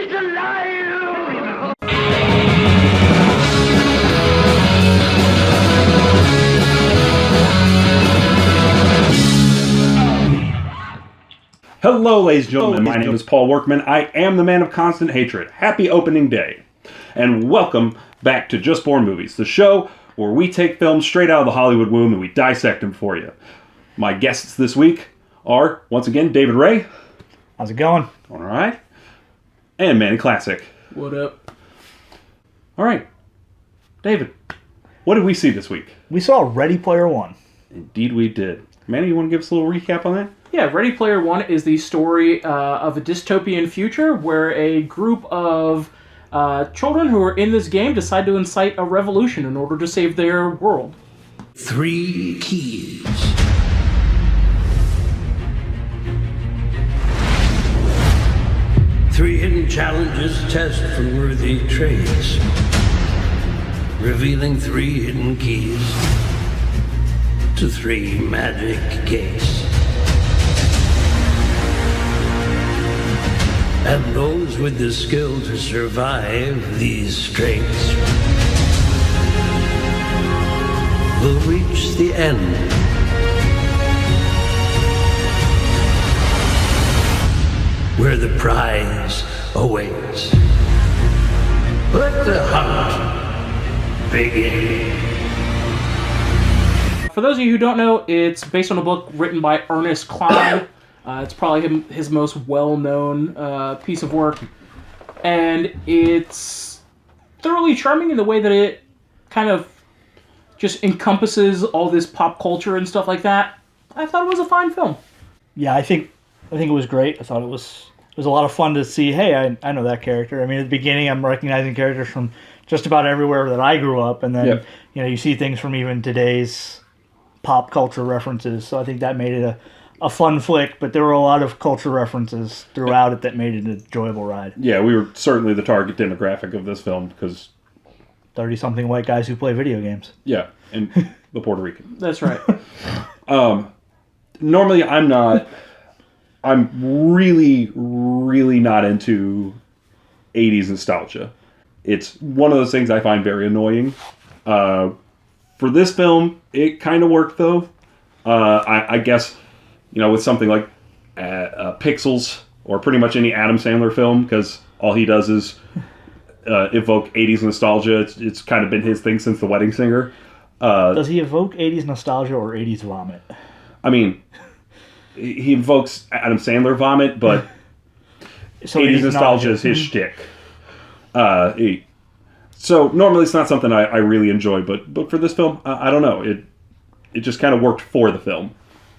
He's alive! Hello, ladies and gentlemen. My name is Paul Workman. I am the man of constant hatred. Happy opening day. And welcome back to Just Born Movies, the show where we take films straight out of the Hollywood womb and we dissect them for you. My guests this week are, once again, David Wray. How's it going? All right. And Manny Classic. What up? All right. David, what did we see this week? We saw Ready Player One. Indeed we did. Manny, you want to give us a little recap on that? Yeah, Ready Player One is the story of a dystopian future where a group of children who are in this game decide to incite a revolution in order to save their world. 3 keys. Three hidden challenges test for worthy traits, revealing 3 hidden keys to 3 magic gates. And those with the skill to survive these traits will reach the end. Where the prize awaits. Let the hunt begin. For those of you who don't know, it's based on a book written by Ernest Cline. It's probably his most well-known piece of work. And it's thoroughly charming in the way that it kind of just encompasses all this pop culture and stuff like that. I thought it was a fine film. Yeah, I think it was great. I thought it was a lot of fun to see, hey, I know that character. I mean, at the beginning, I'm recognizing characters from just about everywhere that I grew up. And then, you see things from even today's pop culture references. So I think that made it a fun flick, but there were a lot of culture references throughout it that made it an enjoyable ride. Yeah, we were certainly the target demographic of this film because 30-something white guys who play video games. Yeah, and the Puerto Rican. That's right. Normally, I'm really, really not into 80s nostalgia. It's one of those things I find very annoying. For this film, it kind of worked, though. I guess, with something like Pixels or pretty much any Adam Sandler film, because all he does is evoke 80s nostalgia. It's kind of been his thing since The Wedding Singer. Does he evoke 80s nostalgia or 80s vomit? I mean, he invokes Adam Sandler vomit, but so 80s nostalgia is his shtick. So normally it's not something I really enjoy, but for this film, I don't know. It just kind of worked for the film.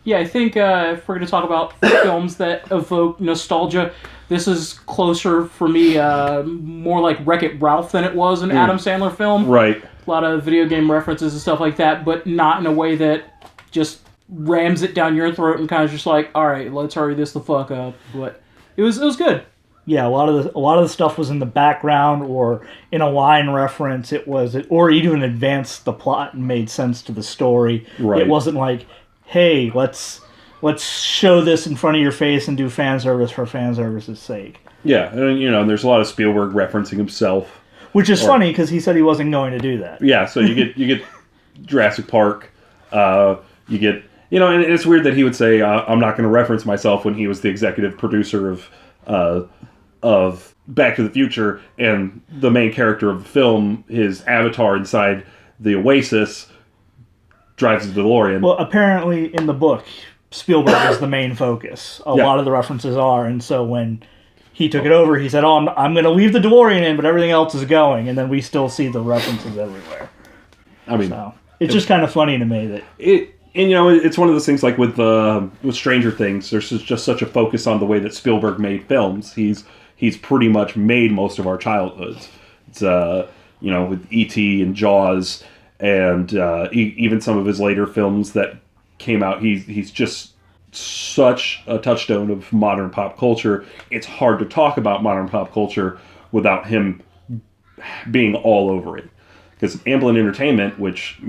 Yeah, I think if we're going to talk about films that evoke nostalgia, this is closer for me, more like Wreck-It Ralph than it was an Adam Sandler film. Right. A lot of video game references and stuff like that, but not in a way that just rams it down your throat and kind of just like, all right, let's hurry this the fuck up. But it was good. Yeah, a lot of the stuff was in the background or in a line reference. Or even advanced the plot and made sense to the story. Right. It wasn't like, hey, let's show this in front of your face and do fan service for fan service's sake. Yeah, and there's a lot of Spielberg referencing himself, which is funny because he said he wasn't going to do that. Yeah, so you get Jurassic Park, you get and it's weird that he would say I'm not going to reference myself when he was the executive producer of Back to the Future, and the main character of the film, his avatar inside the Oasis, drives the DeLorean. Well, apparently in the book, Spielberg is the main focus. A lot of the references are, and so when he took it over, he said, I'm going to leave the DeLorean in, but everything else is going, and then we still see the references everywhere. I mean, so it's just kind of funny to me that it's one of those things like with Stranger Things. There's just such a focus on the way that Spielberg made films. He's pretty much made most of our childhoods. It's with E.T. and Jaws. And even some of his later films that came out, he's just such a touchstone of modern pop culture. It's hard to talk about modern pop culture without him being all over it. Because Amblin Entertainment, which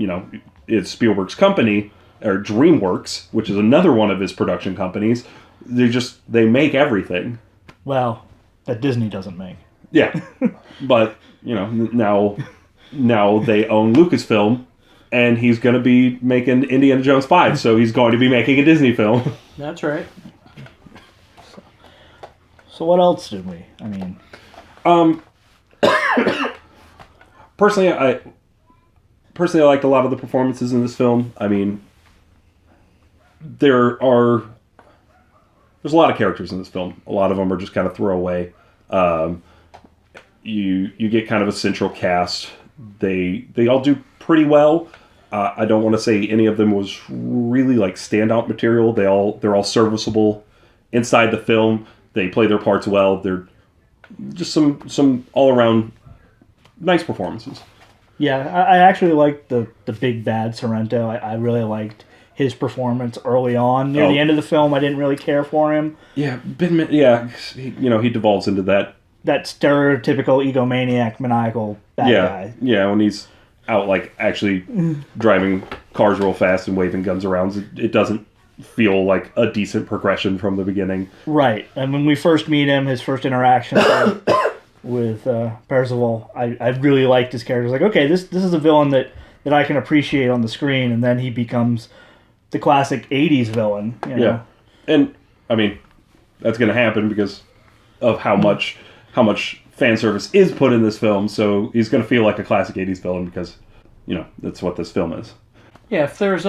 is Spielberg's company, or DreamWorks, which is another one of his production companies, they make everything. Well, that Disney doesn't make. Yeah, but now they own Lucasfilm, and he's going to be making Indiana Jones 5, so he's going to be making a Disney film. That's right. So what else did we? I mean, personally, I liked a lot of the performances in this film. I mean, there's a lot of characters in this film. A lot of them are just kind of throwaway. You get kind of a central cast. They all do pretty well. I don't want to say any of them was really like standout material. They're all serviceable inside the film. They play their parts well. They're just some all around nice performances. yeah, I actually liked the big bad Sorrento. I really liked his performance early on. Near the end of the film, I didn't really care for him. Yeah, he devolves into that Stereotypical egomaniac, maniacal bad guy. Yeah, when he's out like actually driving cars real fast and waving guns around, it doesn't feel like a decent progression from the beginning. Right, and when we first meet him, his first interaction with Percival, I really liked his character. I was like, okay, this is a villain that I can appreciate on the screen, and then he becomes the classic 80s villain. Yeah, and I mean, that's going to happen because of how much fan service is put in this film, so he's going to feel like a classic 80s villain because, that's what this film is. Yeah, if there's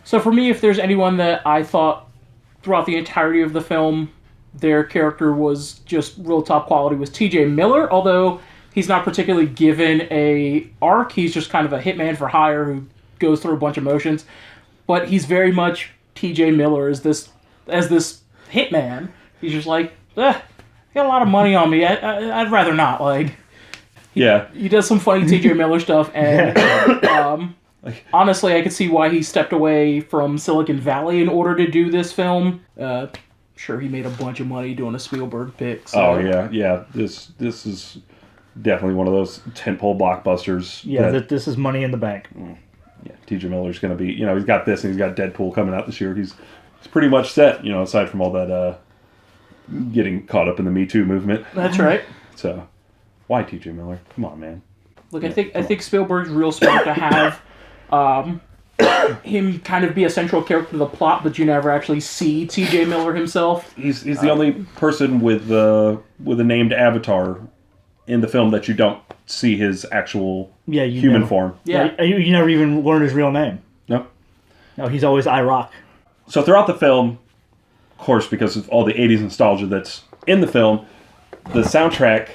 so for me, if there's anyone that I thought throughout the entirety of the film, their character was just real top quality, was T.J. Miller, although he's not particularly given a arc. He's just kind of a hitman for hire who goes through a bunch of motions. But he's very much T.J. Miller as this hitman. He's just like, I got a lot of money on me. I'd rather not. Like, he does some funny T.J. Miller stuff, and honestly, I could see why he stepped away from Silicon Valley in order to do this film. Sure, he made a bunch of money doing a Spielberg pick. So. Oh yeah. This is definitely one of those tentpole blockbusters. Yeah, this is money in the bank. Yeah, T.J. Miller's going to be. He's got this, and he's got Deadpool coming out this year. He's pretty much set. Aside from all that getting caught up in the Me Too movement. That's right. So, why T.J. Miller? Come on, man. Look, I think Spielberg's real smart to have him kind of be a central character to the plot, but you never actually see T.J. Miller himself. He's the only person with a named avatar in the film that you don't see his actual human form. Yeah. You never even learn his real name. No. No, he's always I Rock. So throughout the film, of course, because of all the 80s nostalgia that's in the film, the soundtrack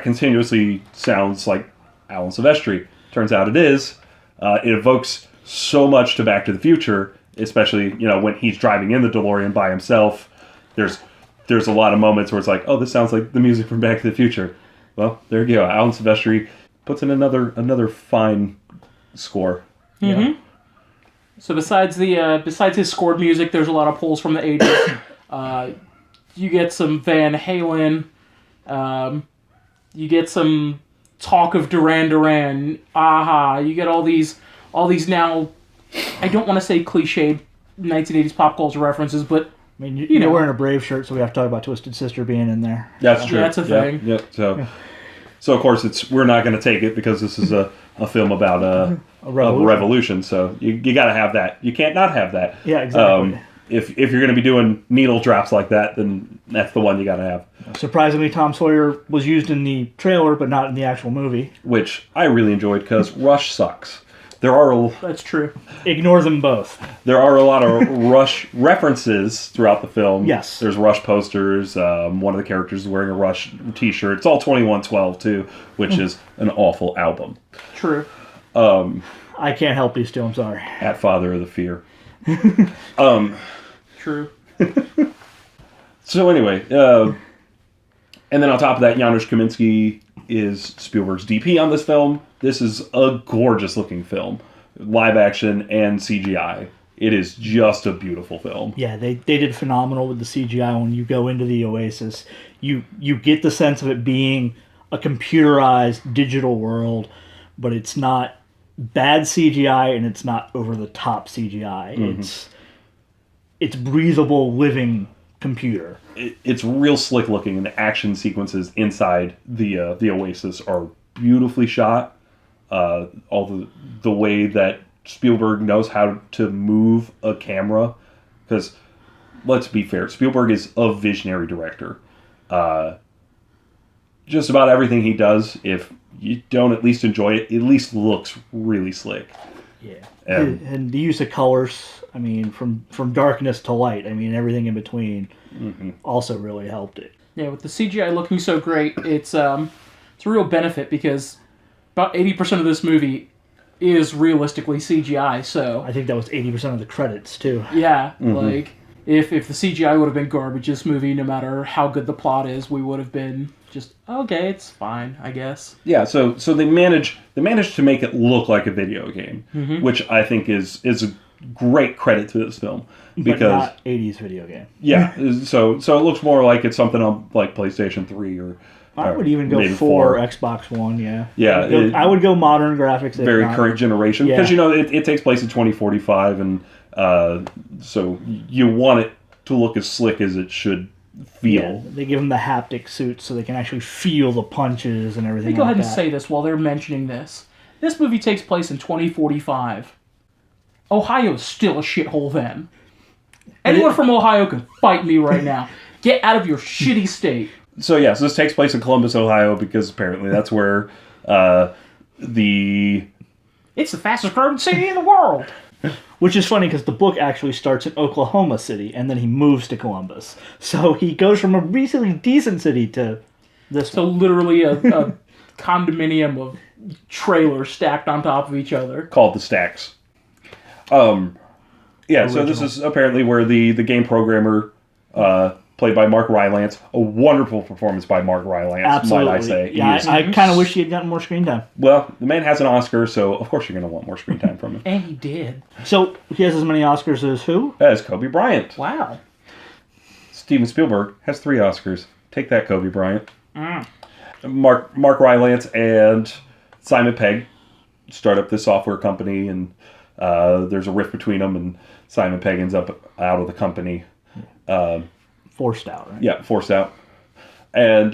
continuously sounds like Alan Silvestri. Turns out it is. It evokes so much to Back to the Future, especially, when he's driving in the DeLorean by himself. There's a lot of moments where it's like, oh, this sounds like the music from Back to the Future. Well, there you go. Alan Silvestri puts in another fine score. Mm-hmm. So besides his scored music, there's a lot of pulls from the 80s. You get some Van Halen. You get some talk of Duran Duran. Aha. You get all these now, I don't want to say cliched 1980s pop culture references, but I mean, you're wearing a Brave shirt, so we have to talk about Twisted Sister being in there. That's true. Yeah, that's a thing. Yeah. So of course we're not going to take it because this is a film about a revolution. So you got to have that. You can't not have that. Yeah, exactly. If you're going to be doing needle drops like that, then that's the one you got to have. Surprisingly, Tom Sawyer was used in the trailer, but not in the actual movie. Which I really enjoyed because Rush sucks. That's true. Ignore them both. There are a lot of Rush references throughout the film. Yes. There's Rush posters. One of the characters is wearing a Rush t-shirt. It's all 2112 too, which is an awful album. True. I can't help these two, I'm sorry. At Father of the Fear. True. So anyway, and then on top of that, Janusz Kaminski is Spielberg's DP on this film. This is a gorgeous looking film. Live action and CGI. It is just a beautiful film. Yeah, they did phenomenal with the CGI. When you go into the Oasis, you get the sense of it being a computerized digital world, but it's not bad CGI and it's not over the top CGI. Mm-hmm. It's breathable, living computer. It's real slick looking, and the action sequences inside the Oasis are beautifully shot. All the way that Spielberg knows how to move a camera, because let's be fair, Spielberg is a visionary director. Just about everything he does, if you don't at least enjoy it, at least looks really slick. Yeah, And the use of colors. I mean, from darkness to light. I mean, everything in between also really helped it. Yeah, with the CGI looking so great, it's a real benefit because about 80% of this movie is realistically CGI. So I think that was 80% of the credits too. yeah, like if the CGI would have been garbage, this movie, no matter how good the plot is, we would have been just okay. It's fine, I guess. yeah, so they managed to make it look like a video game, which I think is a great credit to this film, because But not 80s video game. yeah, so it looks more like it's something on like PlayStation 3 or I would even go maybe 4 Xbox One, yeah. Yeah, I would go modern graphics. if very not. current generation, Yeah. because it takes place in 2045, and so you want it to look as slick as it should feel. Yeah, they give them the haptic suits so they can actually feel the punches and everything. Let me go like ahead and that. say this while they're mentioning this. This movie takes place in 2045. Ohio's still a shithole then. Anyone from Ohio can fight me right now. Get out of your shitty state. So yeah, so this takes place in Columbus, Ohio, because apparently that's where the It's the fastest growing city in the world. Which is funny because the book actually starts in Oklahoma City and then he moves to Columbus. So he goes from a reasonably decent city to this So one. literally a condominium of trailers stacked on top of each other. called the Stacks. Yeah, so this is apparently where the game programmer, played by Mark Rylance, a wonderful performance by Mark Rylance, Absolutely. might I say. He Yeah, is- I kind of wish he had gotten more screen time. well, the man has an Oscar, so of course you're going to want more screen time from him. And he did. So he has as many Oscars as who? As Kobe Bryant. Wow. Steven Spielberg has 3 Oscars. Take that, Kobe Bryant. Mark Rylance and Simon Pegg start up this software company, and there's a rift between them, and Simon Pegg ends up out of the company. Forced out, right? Yeah, forced out. And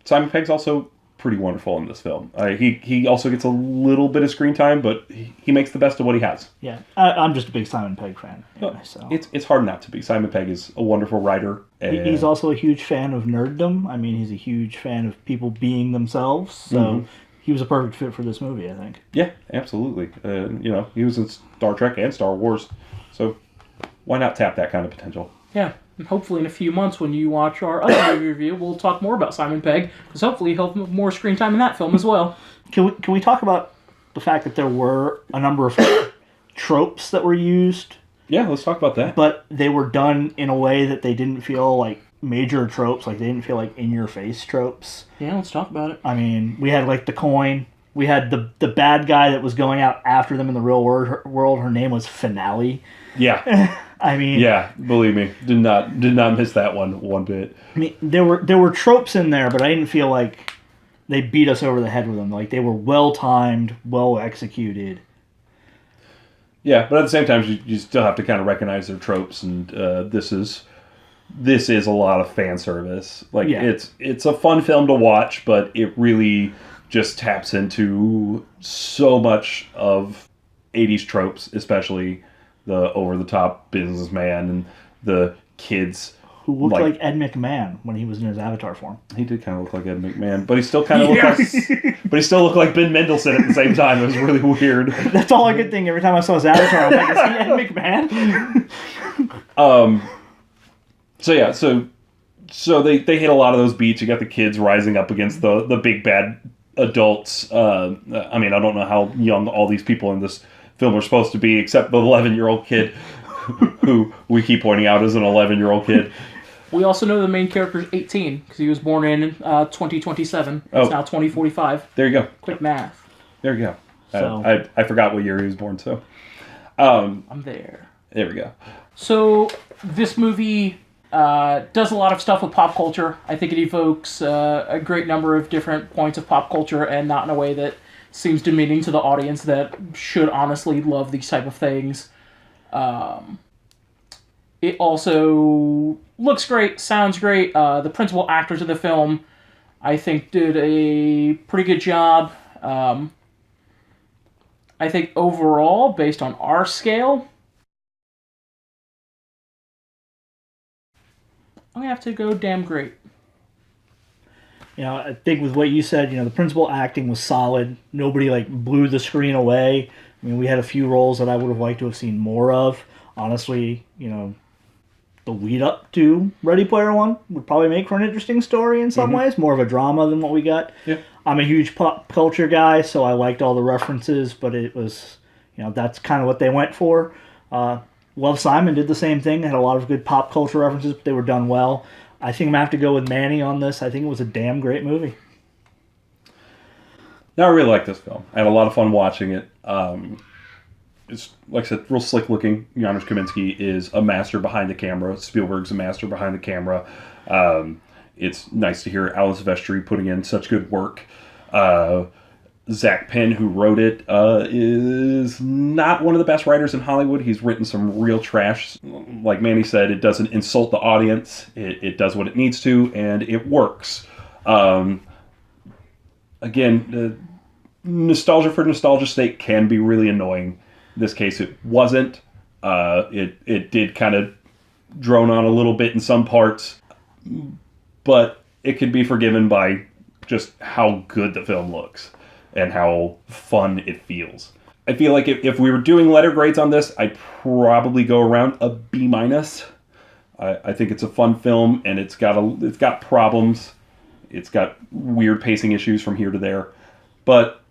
Simon Pegg's also pretty wonderful in this film. He also gets a little bit of screen time, but he makes the best of what he has. Yeah, I'm just a big Simon Pegg fan. Anyway, so. It's hard not to be. Simon Pegg is a wonderful writer. And He's also a huge fan of nerddom. I mean, he's a huge fan of people being themselves. So he was a perfect fit for this movie, I think. yeah, absolutely. He was in Star Trek and Star Wars, so why not tap that kind of potential? Yeah. And hopefully in a few months when you watch our other movie review, we'll talk more about Simon Pegg, because hopefully he'll have more screen time in that film as well. Can we talk about the fact that there were a number of tropes that were used, Yeah, let's talk about that. but they were done in a way that they didn't feel like major tropes, like they didn't feel like in-your-face tropes. Yeah, let's talk about it. I mean, we had like the coin. We had the bad guy that was going out after them in the real world. Her name was Finale. Yeah, I mean, yeah, believe me, did not miss that one bit. I mean, there were tropes in there, but I didn't feel like they beat us over the head with them. Like they were well timed, well executed. Yeah, but at the same time, you still have to kind of recognize their tropes, and this is a lot of fan service. Like Yeah. it's a fun film to watch, but it really just taps into so much of 80s tropes, especially the over-the-top businessman and the kids Who looked like Ed McMahon when he was in his Avatar form. He did kind of look like Ed McMahon, but he still kind of but he still looked like Ben Mendelsohn at the same time. It was really weird. That's all I could think every time I saw his Avatar. I'm like, is he Ed McMahon? So yeah, so they hit a lot of those beats. You got the kids rising up against the big bad adults. I mean, I don't know how young all these people in this film are supposed to be, except the 11-year-old kid, who we keep pointing out as an 11-year-old kid. We also know the main character is 18, because he was born in 2027. It's now 2045. There you go. Quick math. There you go. So- I forgot what year he was born, so. I'm there. There we go. So, this movie does a lot of stuff with pop culture. I think it evokes a great number of different points of pop culture, and not in a way that seems demeaning to the audience that should honestly love these type of things. It also looks great, sounds great. The principal actors of the film, I think, did a pretty good job. I think overall, based on our scale, I'm going to have to go damn great. I think with what you said, the principal acting was solid. Nobody blew the screen away. I mean, we had a few roles that I would have liked to have seen more of. Honestly, the lead up to Ready Player One would probably make for an interesting story in some ways, more of a drama than what we got. Yeah. I'm a huge pop culture guy, so I liked all the references, but it was, that's kind of what they went for. Love Simon did the same thing. Had a lot of good pop culture references, but they were done well. I think I'm going to have to go with Manny on this. I think it was a damn great movie. Now I really like this film. I had a lot of fun watching it. It's, like I said, real slick looking. Janusz Kaminski is a master behind the camera. Spielberg's a master behind the camera. It's nice to hear Alice Vestry putting in such good work. Zach Penn, who wrote it, is not one of the best writers in Hollywood. He's written some real trash. Like Manny said, it doesn't insult the audience. It does what it needs to, and it works. Again, nostalgia for nostalgia's sake can be really annoying. In this case, it wasn't. It did kind of drone on a little bit in some parts, but it could be forgiven by just how good the film looks and how fun it feels. I feel like if we were doing letter grades on this, I'd probably go around a B-. I think it's a fun film, and it's got problems. It's got weird pacing issues from here to there, but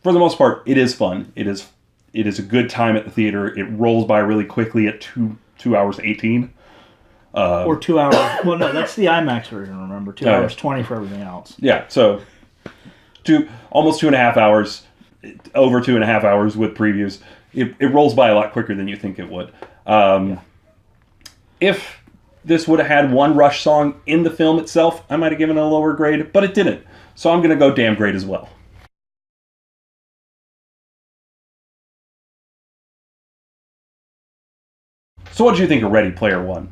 for the most part, it is fun. It is a good time at the theater. It rolls by really quickly at 2 hours 18. Or 2 hours. Well, no, that's the IMAX version. Remember, 2 hours 20 for everything else. Yeah, so almost 2.5 hours, over 2.5 hours with previews. It rolls by a lot quicker than you think it would. If this would have had one Rush song in the film itself, I might have given it a lower grade, but it didn't. So I'm going to go damn great as well. So what did you think of Ready Player One?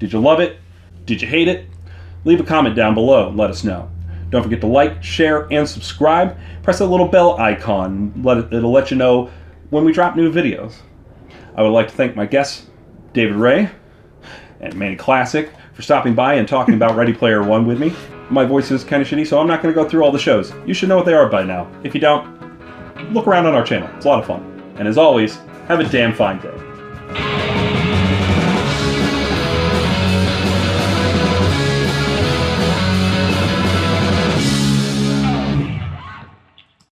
Did you love it? Did you hate it? Leave a comment down below and let us know. Don't forget to like, share, and subscribe. Press that little bell icon. It'll let you know when we drop new videos. I would like to thank my guests, David Wray and Manny Classic, for stopping by and talking about Ready Player One with me. My voice is kind of shitty, so I'm not going to go through all the shows. You should know what they are by now. If you don't, look around on our channel. It's a lot of fun. And as always, have a damn fine day.